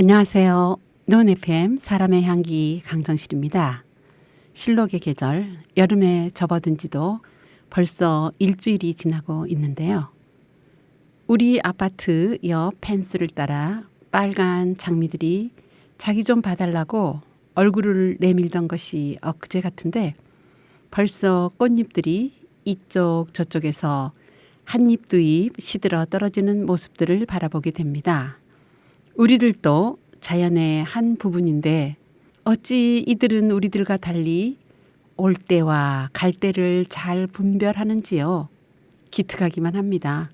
안녕하세요. 논 FM 사람의 향기 강정실입니다. 실록의 계절, 여름에 접어든 지도 벌써 일주일이 지나고 있는데요. 우리 아파트 옆 펜스를 따라 빨간 장미들이 자기 좀 봐달라고 얼굴을 내밀던 것이 엊그제 같은데 벌써 꽃잎들이 이쪽 저쪽에서 한 잎 두 잎 시들어 떨어지는 모습들을 바라보게 됩니다. 우리들도 자연의 한 부분인데 어찌 이들은 우리들과 달리 올 때와 갈 때를 잘 분별하는지요. 기특하기만 합니다.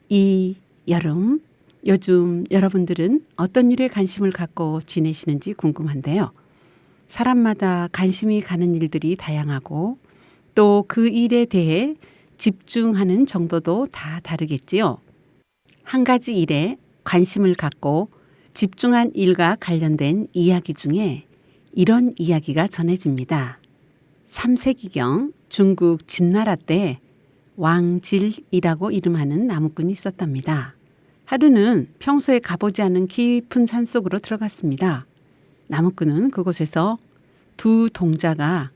이 여름, 요즘 여러분들은 어떤 일에 관심을 갖고 지내시는지 궁금한데요. 사람마다 관심이 가는 일들이 다양하고 또 그 일에 대해 집중하는 정도도 다 다르겠지요. 한 가지 일에 관심을 갖고 집중한 일과 관련된 이야기 중에 이런 이야기가 전해집니다. 3세기경 중국 진나라 때 왕질이라고 이름하는 나무꾼이 있었답니다. 하루는 평소에 가보지 않은 깊은 산속으로 들어갔습니다. 나무꾼은 그곳에서 두 동자가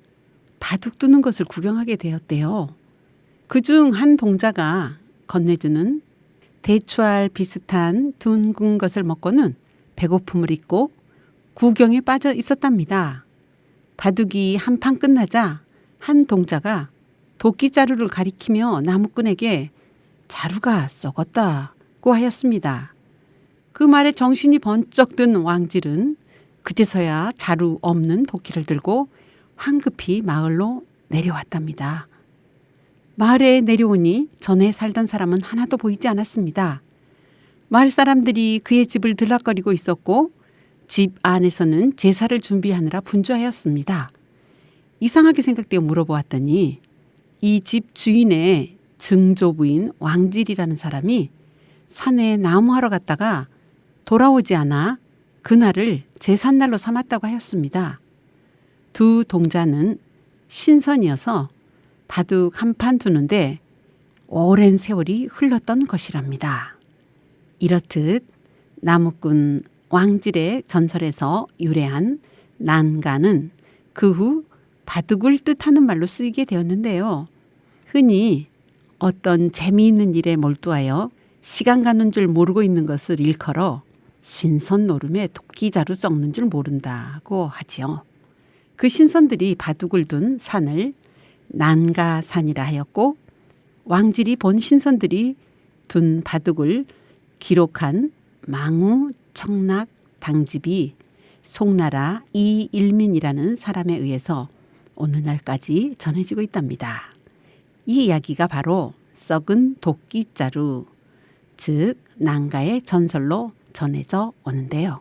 바둑 두는 것을 구경하게 되었대요. 그중 한 동자가 건네주는 대추알 비슷한 둥근 것을 먹고는 배고픔을 잊고 구경에 빠져 있었답니다. 바둑이 한판 끝나자 한 동자가 도끼자루를 가리키며 나무꾼에게 자루가 썩었다고 하였습니다. 그 말에 정신이 번쩍 든 왕질은 그제서야 자루 없는 도끼를 들고 황급히 마을로 내려왔답니다. 마을에 내려오니 전에 살던 사람은 하나도 보이지 않았습니다. 마을 사람들이 그의 집을 들락거리고 있었고 집 안에서는 제사를 준비하느라 분주하였습니다. 이상하게 생각되어 물어보았더니 이 집 주인의 증조부인 왕질이라는 사람이 산에 나무하러 갔다가 돌아오지 않아 그날을 제삿날로 삼았다고 하였습니다. 두 동자는 신선이어서 바둑 한 판 두는데 오랜 세월이 흘렀던 것이랍니다. 이렇듯 나무꾼 왕질의 전설에서 유래한 난가는 그 후 바둑을 뜻하는 말로 쓰이게 되었는데요. 흔히 어떤 재미있는 일에 몰두하여 시간 가는 줄 모르고 있는 것을 일컬어 신선 노름에 도끼자루 썩는 줄 모른다고 하지요. 그 신선들이 바둑을 둔 산을 난가산이라 하였고 왕질이 본 신선들이 둔 바둑을 기록한 망우 청락 당집이 송나라 이일민이라는 사람에 의해서 오늘날까지 전해지고 있답니다. 이 이야기가 바로 썩은 도끼자루, 즉 난가의 전설로 전해져 오는데요.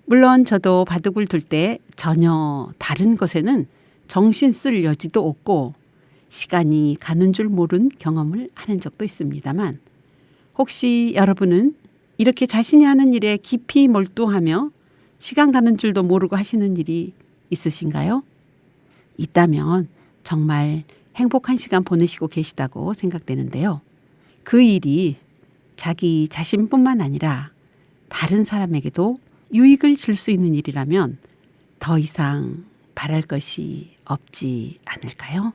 물론 저도 바둑을 둘 때 전혀 다른 것에는 정신 쓸 여지도 없고 시간이 가는 줄 모른 경험을 하는 적도 있습니다만 혹시 여러분은 이렇게 자신이 하는 일에 깊이 몰두하며 시간 가는 줄도 모르고 하시는 일이 있으신가요? 있다면 정말 행복한 시간 보내시고 계시다고 생각되는데요. 그 일이 자기 자신뿐만 아니라 다른 사람에게도 유익을 줄 수 있는 일이라면 더 이상 바랄 것이 없지 않을까요?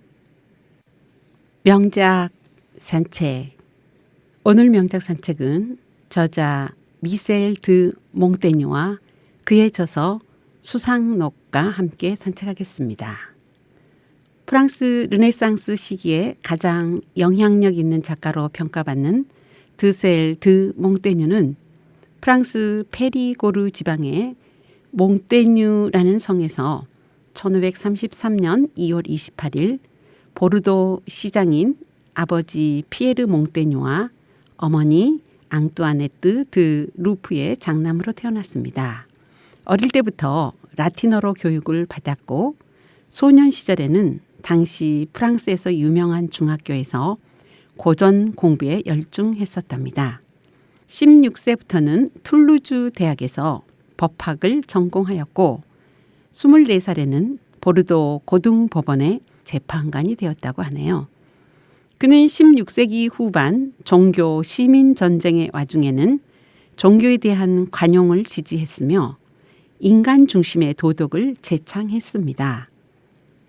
명작 산책. 오늘 명작 산책은 저자 미셀 드 몽테뉴와 그의 저서 수상록과 함께 산책하겠습니다. 프랑스 르네상스 시기에 가장 영향력 있는 작가로 평가받는 드셀 드 몽테뉴는 프랑스 페리고르 지방의 몽테뉴라는 성에서 1533년 2월 28일 보르도 시장인 아버지 피에르 몽테뉴와 어머니 앙뚜아네트 드 루프의 장남으로 태어났습니다. 어릴 때부터 라틴어로 교육을 받았고 소년 시절에는 당시 프랑스에서 유명한 중학교에서 고전 공부에 열중했었답니다. 16세부터는 툴루즈 대학에서 법학을 전공하였고 24살에는 보르도 고등법원의 재판관이 되었다고 하네요. 그는 16세기 후반 종교 시민 전쟁의 와중에는 종교에 대한 관용을 지지했으며 인간 중심의 도덕을 제창했습니다.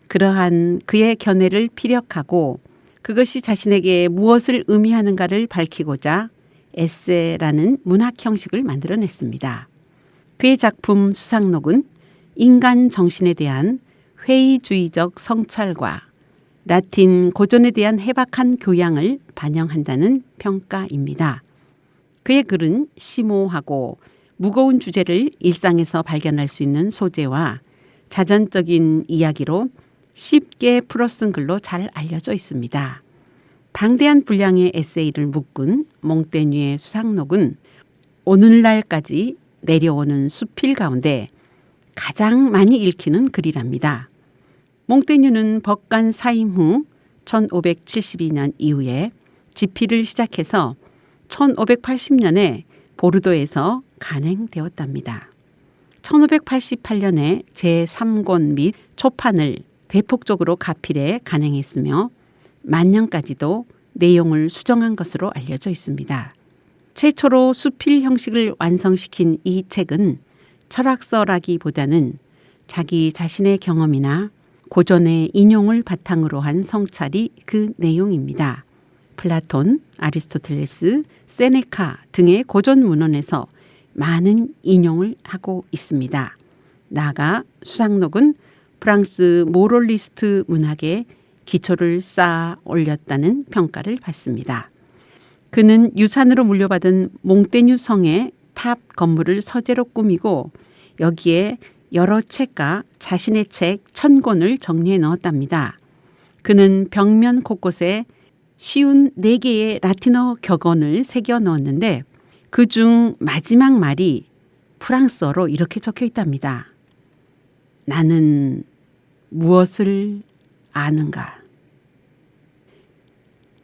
그러한 그의 견해를 피력하고 그것이 자신에게 무엇을 의미하는가를 밝히고자 에세라는 문학 형식을 만들어냈습니다. 그의 작품 수상록은 인간 정신에 대한 회의주의적 성찰과 라틴 고전에 대한 해박한 교양을 반영한다는 평가입니다. 그의 글은 심오하고 무거운 주제를 일상에서 발견할 수 있는 소재와 자전적인 이야기로 쉽게 풀어 쓴 글로 잘 알려져 있습니다. 방대한 분량의 에세이를 묶은 몽테뉴의 수상록은 오늘날까지 내려오는 수필 가운데 가장 많이 읽히는 글이랍니다. 몽테뉴는 법관 사임 후 1572년 이후에 집필을 시작해서 1580년에 보르도에서 간행되었답니다. 1588년에 제3권 및 초판을 대폭적으로 가필해 간행했으며 만년까지도 내용을 수정한 것으로 알려져 있습니다. 최초로 수필 형식을 완성시킨 이 책은 철학서라기보다는 자기 자신의 경험이나 고전의 인용을 바탕으로 한 성찰이 그 내용입니다. 플라톤, 아리스토텔레스, 세네카 등의 고전 문헌에서 많은 인용을 하고 있습니다. 나아가 수상록은 프랑스 모럴리스트 문학에 기초를 쌓아 올렸다는 평가를 받습니다. 그는 유산으로 물려받은 몽테뉴 성의 탑 건물을 서재로 꾸미고 여기에 여러 책과 자신의 책 1000권을 정리해 넣었답니다. 그는 벽면 곳곳에 쉬운 4개의 라틴어 격언을 새겨 넣었는데 그중 마지막 말이 프랑스어로 이렇게 적혀 있답니다. 나는 무엇을 아는가?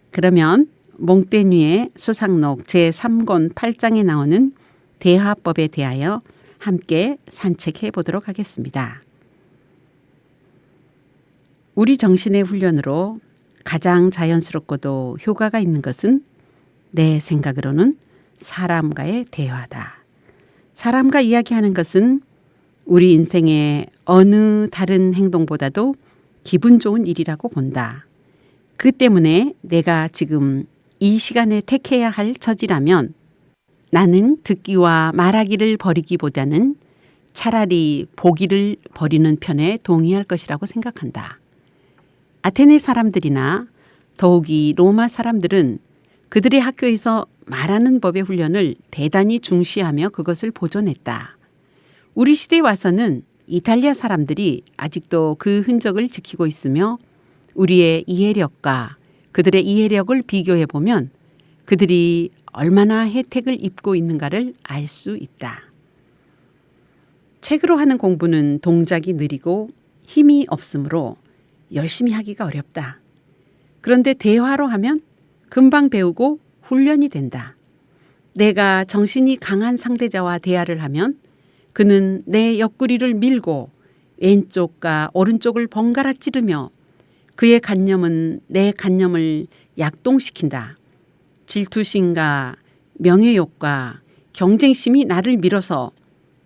그러면 몽테뉴의 수상록 제3권 8장에 나오는 대화법에 대하여 함께 산책해 보도록 하겠습니다. 우리 정신의 훈련으로 가장 자연스럽고도 효과가 있는 것은 내 생각으로는 사람과의 대화다. 사람과 이야기하는 것은 우리 인생의 어느 다른 행동보다도 기분 좋은 일이라고 본다. 그 때문에 내가 지금 이 시간에 택해야 할 처지라면 나는 듣기와 말하기를 버리기보다는 차라리 보기를 버리는 편에 동의할 것이라고 생각한다. 아테네 사람들이나 더욱이 로마 사람들은 그들의 학교에서 말하는 법의 훈련을 대단히 중시하며 그것을 보존했다. 우리 시대에 와서는 이탈리아 사람들이 아직도 그 흔적을 지키고 있으며 우리의 이해력과 그들의 이해력을 비교해 보면 그들이 얼마나 혜택을 입고 있는가를 알 수 있다. 책으로 하는 공부는 동작이 느리고 힘이 없으므로 열심히 하기가 어렵다. 그런데 대화로 하면 금방 배우고 훈련이 된다. 내가 정신이 강한 상대자와 대화를 하면 그는 내 옆구리를 밀고 왼쪽과 오른쪽을 번갈아 찌르며 그의 관념은 내 관념을 약동시킨다. 질투심과 명예욕과 경쟁심이 나를 밀어서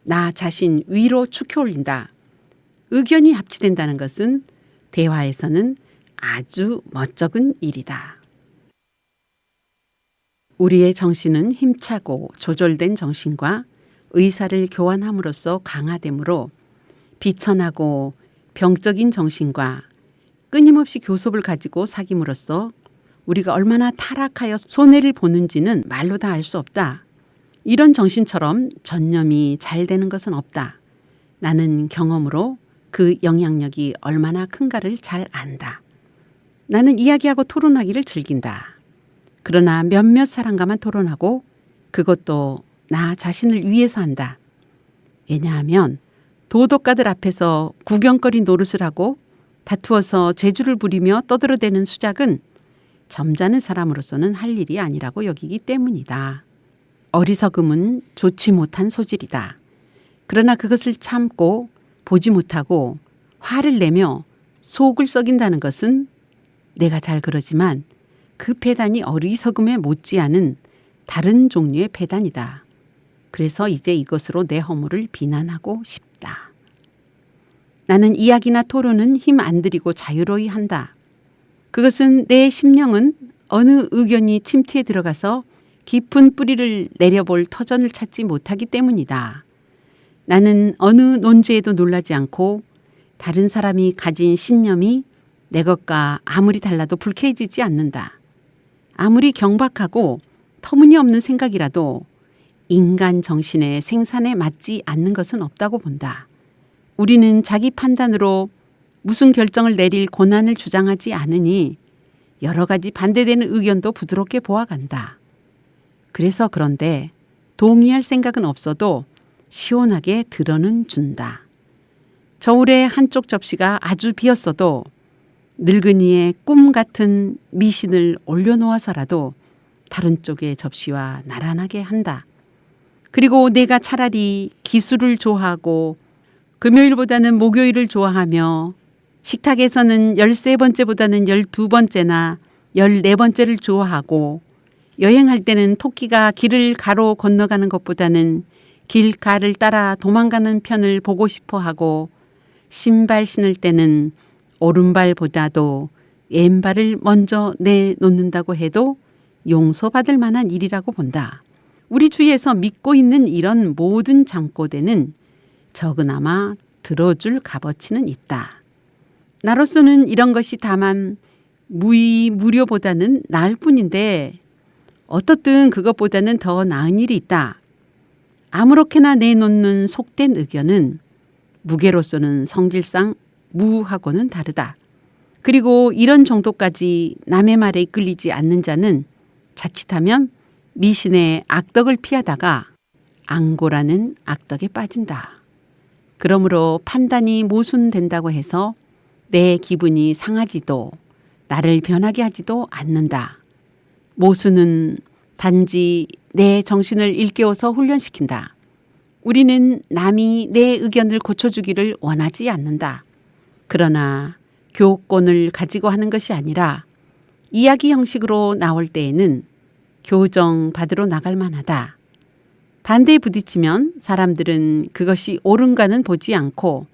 나 자신 위로 축혀 올린다. 의견이 합치된다는 것은 대화에서는 아주 멋쩍은 일이다. 우리의 정신은 힘차고 조절된 정신과 의사를 교환함으로써 강화되므로 비천하고 병적인 정신과 끊임없이 교섭을 가지고 사귐으로써 우리가 얼마나 타락하여 손해를 보는지는 말로 다 알 수 없다. 이런 정신처럼 전념이 잘 되는 것은 없다. 나는 경험으로 그 영향력이 얼마나 큰가를 잘 안다. 나는 이야기하고 토론하기를 즐긴다. 그러나 몇몇 사람과만 토론하고 그것도 나 자신을 위해서 한다. 왜냐하면 도덕가들 앞에서 구경거리 노릇을 하고 다투어서 재주를 부리며 떠들어대는 수작은 점잖은 사람으로서는 할 일이 아니라고 여기기 때문이다. 어리석음은 좋지 못한 소질이다. 그러나 그것을 참고 보지 못하고 화를 내며 속을 썩인다는 것은 내가 잘 그러지만 그 패단이 어리석음에 못지않은 다른 종류의 패단이다. 그래서 이제 이것으로 내 허물을 비난하고 싶다. 나는 이야기나 토론은 힘 안 들이고 자유로이 한다. 그것은 내 심령은 어느 의견이 침투에 들어가서 깊은 뿌리를 내려볼 터전을 찾지 못하기 때문이다. 나는 어느 논제에도 놀라지 않고 다른 사람이 가진 신념이 내 것과 아무리 달라도 불쾌해지지 않는다. 아무리 경박하고 터무니없는 생각이라도 인간 정신의 생산에 맞지 않는 것은 없다고 본다. 우리는 자기 판단으로 무슨 결정을 내릴 권한을 주장하지 않으니 여러 가지 반대되는 의견도 부드럽게 보아간다. 그래서 그런데 동의할 생각은 없어도 시원하게 들어는 준다. 저울의 한쪽 접시가 아주 비었어도 늙은이의 꿈 같은 미신을 올려놓아서라도 다른 쪽의 접시와 나란하게 한다. 그리고 내가 차라리 기술을 좋아하고 금요일보다는 목요일을 좋아하며 식탁에서는 13번째보다는 12번째나 14번째를 좋아하고 여행할 때는 토끼가 길을 가로 건너가는 것보다는 길가를 따라 도망가는 편을 보고 싶어 하고 신발 신을 때는 오른발보다도 왼발을 먼저 내놓는다고 해도 용서받을 만한 일이라고 본다. 우리 주위에서 믿고 있는 이런 모든 잠꼬대는 적으나마 들어줄 값어치는 있다. 나로서는 이런 것이 다만 무의무료보다는 나을 뿐인데 어떻든 그것보다는 더 나은 일이 있다. 아무렇게나 내놓는 속된 의견은 무게로서는 성질상 무하고는 다르다. 그리고 이런 정도까지 남의 말에 이끌리지 않는 자는 자칫하면 미신의 악덕을 피하다가 앙고라는 악덕에 빠진다. 그러므로 판단이 모순된다고 해서 내 기분이 상하지도 나를 변하게 하지도 않는다. 모순은 단지 내 정신을 일깨워서 훈련시킨다. 우리는 남이 내 의견을 고쳐주기를 원하지 않는다. 그러나 교권을 가지고 하는 것이 아니라 이야기 형식으로 나올 때에는 교정받으러 나갈 만하다. 반대에 부딪히면 사람들은 그것이 옳은가는 보지 않고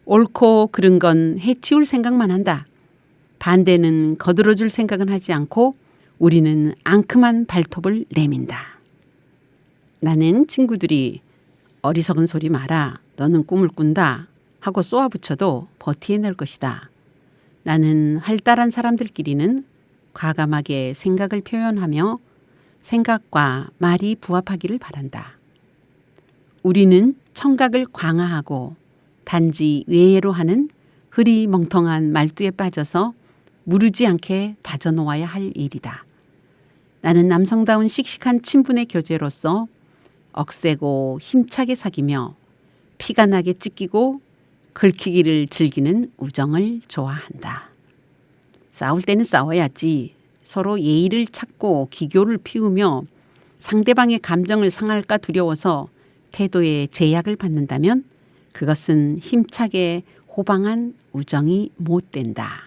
옳고 그른 건 해치울 생각만 한다. 반대는 거들어줄 생각은 하지 않고 우리는 앙큼한 발톱을 내민다. 나는 친구들이 어리석은 소리 마라. 너는 꿈을 꾼다. 하고 쏘아붙여도 버티해낼 것이다. 나는 활달한 사람들끼리는 과감하게 생각을 표현하며 생각과 말이 부합하기를 바란다. 우리는 청각을 광화하고 단지 외예로 하는 흐리멍텅한 말투에 빠져서 무르지 않게 다져놓아야 할 일이다. 나는 남성다운 씩씩한 친분의 교제로서 억세고 힘차게 사귀며 피가 나게 찢기고 긁히기를 즐기는 우정을 좋아한다. 싸울 때는 싸워야지. 서로 예의를 찾고 기교를 피우며 상대방의 감정을 상할까 두려워서 태도에 제약을 받는다면 그것은 힘차게 호방한 우정이 못 된다.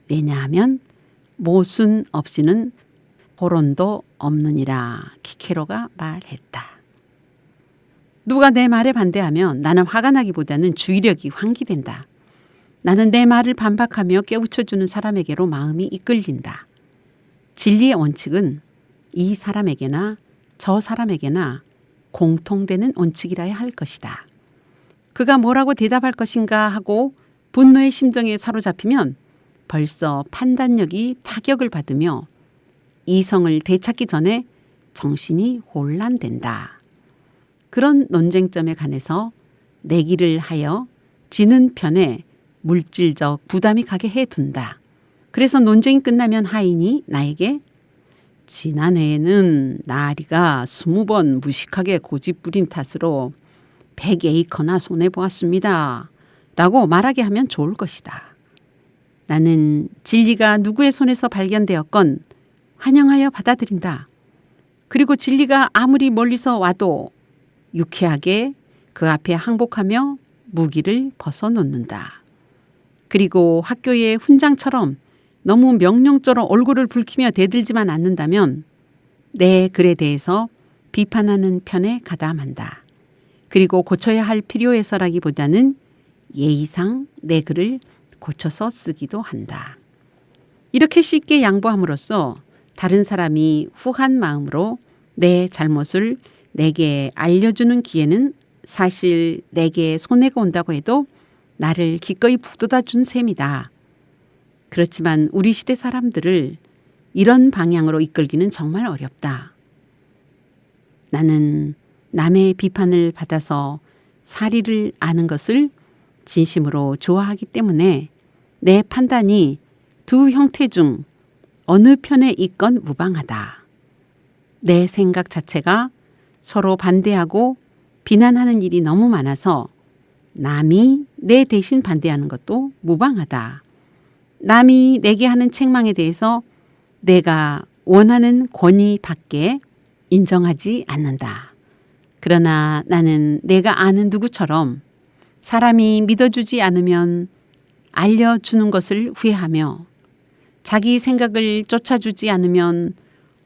왜냐하면 모순 없이는 호론도 없느니라 키케로가 말했다. 누가 내 말에 반대하면 나는 화가 나기보다는 주의력이 환기된다. 나는 내 말을 반박하며 깨우쳐주는 사람에게로 마음이 이끌린다. 진리의 원칙은 이 사람에게나 저 사람에게나 공통되는 원칙이라야 할 것이다. 그가 뭐라고 대답할 것인가 하고 분노의 심정에 사로잡히면 벌써 판단력이 타격을 받으며 이성을 되찾기 전에 정신이 혼란된다. 그런 논쟁점에 관해서 내기를 하여 지는 편에 물질적 부담이 가게 해둔다. 그래서 논쟁이 끝나면 하인이 나에게 지난해에는 나리가 20번 무식하게 고집 부린 탓으로 100에이커나 손해보았습니다. 라고 말하게 하면 좋을 것이다. 나는 진리가 누구의 손에서 발견되었건 환영하여 받아들인다. 그리고 진리가 아무리 멀리서 와도 유쾌하게 그 앞에 항복하며 무기를 벗어놓는다. 그리고 학교의 훈장처럼 너무 명령조로 얼굴을 붉히며 대들지만 않는다면 내 글에 대해서 비판하는 편에 가담한다. 그리고 고쳐야 할 필요해서라기보다는 예의상 내 글을 고쳐서 쓰기도 한다. 이렇게 쉽게 양보함으로써 다른 사람이 후한 마음으로 내 잘못을 내게 알려주는 기회는 사실 내게 손해가 온다고 해도 나를 기꺼이 북돋아 준 셈이다. 그렇지만 우리 시대 사람들을 이런 방향으로 이끌기는 정말 어렵다. 나는 남의 비판을 받아서 사리를 아는 것을 진심으로 좋아하기 때문에 내 판단이 두 형태 중 어느 편에 있건 무방하다. 내 생각 자체가 서로 반대하고 비난하는 일이 너무 많아서 남이 내 대신 반대하는 것도 무방하다. 남이 내게 하는 책망에 대해서 내가 원하는 권위 밖에 인정하지 않는다. 그러나 나는 내가 아는 누구처럼 사람이 믿어주지 않으면 알려주는 것을 후회하며 자기 생각을 쫓아주지 않으면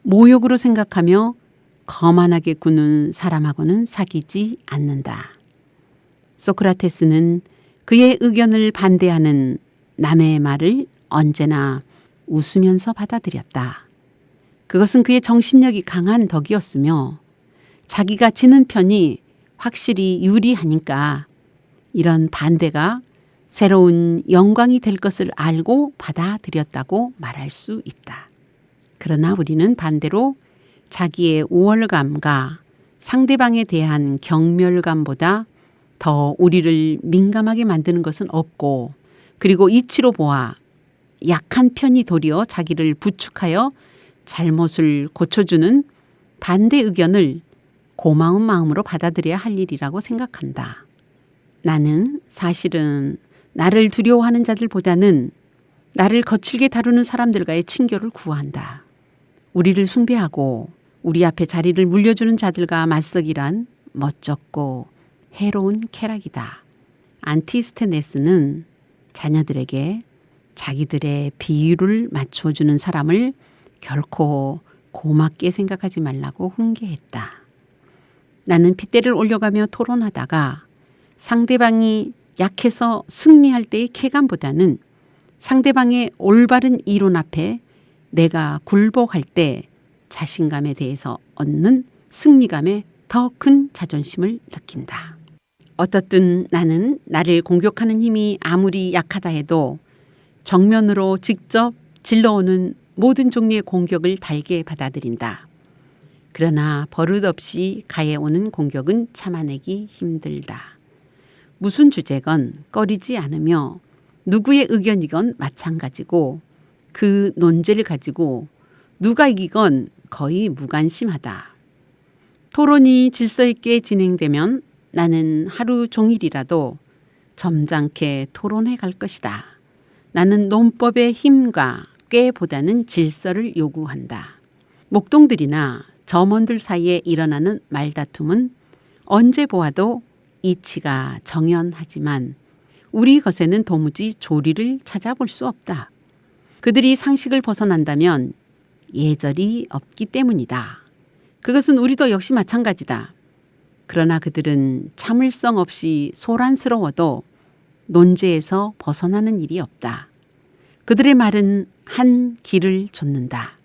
모욕으로 생각하며 거만하게 구는 사람하고는 사귀지 않는다. 소크라테스는 그의 의견을 반대하는 남의 말을 언제나 웃으면서 받아들였다. 그것은 그의 정신력이 강한 덕이었으며 자기가 지는 편이 확실히 유리하니까 이런 반대가 새로운 영광이 될 것을 알고 받아들였다고 말할 수 있다. 그러나 우리는 반대로 자기의 우월감과 상대방에 대한 경멸감보다 더 우리를 민감하게 만드는 것은 없고, 그리고 이치로 보아 약한 편이 도리어 자기를 부축하여 잘못을 고쳐주는 반대 의견을 고마운 마음으로 받아들여야 할 일이라고 생각한다. 나는 사실은 나를 두려워하는 자들보다는 나를 거칠게 다루는 사람들과의 친교를 구한다. 우리를 숭배하고 우리 앞에 자리를 물려주는 자들과 맞서기란 멋졌고 해로운 쾌락이다. 안티스테네스는 자녀들에게 자기들의 비율을 맞춰주는 사람을 결코 고맙게 생각하지 말라고 훈계했다. 나는 핏대를 올려가며 토론하다가 상대방이 약해서 승리할 때의 쾌감보다는 상대방의 올바른 이론 앞에 내가 굴복할 때 자신감에 대해서 얻는 승리감에 더 큰 자존심을 느낀다. 어떻든 나는 나를 공격하는 힘이 아무리 약하다 해도 정면으로 직접 질러오는 모든 종류의 공격을 달게 받아들인다. 그러나 버릇없이 가해오는 공격은 참아내기 힘들다. 무슨 주제건 꺼리지 않으며 누구의 의견이건 마찬가지고 그 논제를 가지고 누가 이기건 거의 무관심하다. 토론이 질서 있게 진행되면 나는 하루 종일이라도 점잖게 토론해 갈 것이다. 나는 논법의 힘과 꾀보다는 질서를 요구한다. 목동들이나 점원들 사이에 일어나는 말다툼은 언제 보아도 이치가 정연하지만 우리 것에는 도무지 조리를 찾아볼 수 없다. 그들이 상식을 벗어난다면 예절이 없기 때문이다. 그것은 우리도 역시 마찬가지다. 그러나 그들은 참을성 없이 소란스러워도 논제에서 벗어나는 일이 없다. 그들의 말은 한 길을 좇는다.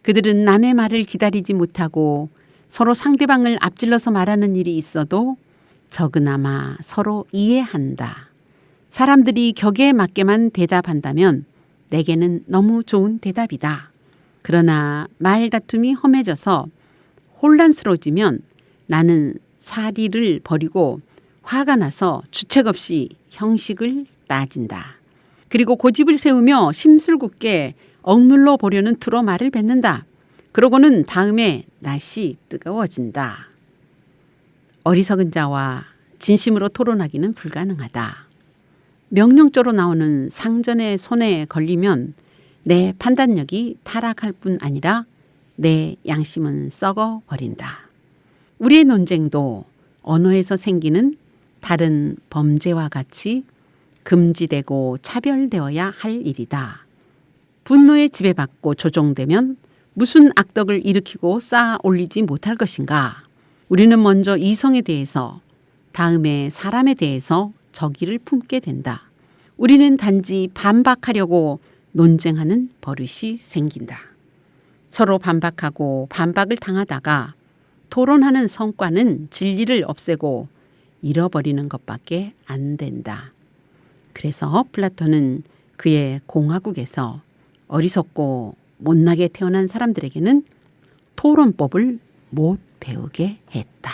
그들은 남의 말을 기다리지 못하고 서로 상대방을 앞질러서 말하는 일이 있어도 적으나마 서로 이해한다. 사람들이 격에 맞게만 대답한다면 내게는 너무 좋은 대답이다. 그러나 말다툼이 험해져서 혼란스러워지면 나는 사리를 버리고 화가 나서 주책 없이 형식을 따진다. 그리고 고집을 세우며 심술궂게 억눌러 보려는 투로 말을 뱉는다. 그러고는 다음에 낯이 뜨거워진다. 어리석은 자와 진심으로 토론하기는 불가능하다. 명령조로 나오는 상전의 손에 걸리면 내 판단력이 타락할 뿐 아니라 내 양심은 썩어버린다. 우리의 논쟁도 언어에서 생기는 다른 범죄와 같이 금지되고 차별되어야 할 일이다. 분노에 지배받고 조종되면 무슨 악덕을 일으키고 쌓아 올리지 못할 것인가? 우리는 먼저 이성에 대해서, 다음에 사람에 대해서 적의를 품게 된다. 우리는 단지 반박하려고 논쟁하는 버릇이 생긴다. 서로 반박하고 반박을 당하다가 토론하는 성과는 진리를 없애고 잃어버리는 것밖에 안 된다. 그래서 플라톤은 그의 공화국에서 어리석고 못나게 태어난 사람들에게는 토론법을 못 배우게 했다.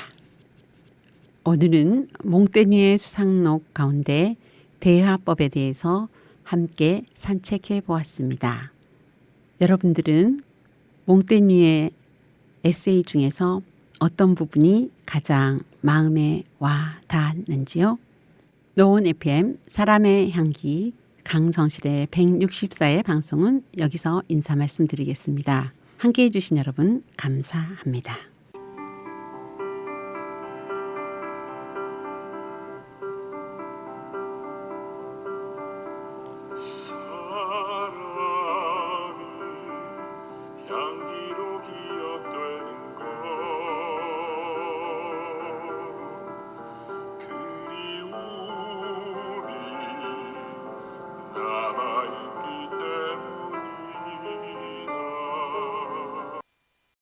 오늘은 몽테뉴의 수상록 가운데 대화법에 대해서 함께 산책해 보았습니다. 여러분들은 몽테뉴의 에세이 중에서 어떤 부분이 가장 마음에 와 닿았는지요? 노은 FM 사람의 향기 강정실의 164회 방송은 여기서 인사 말씀드리겠습니다. 함께해 주신 여러분 감사합니다.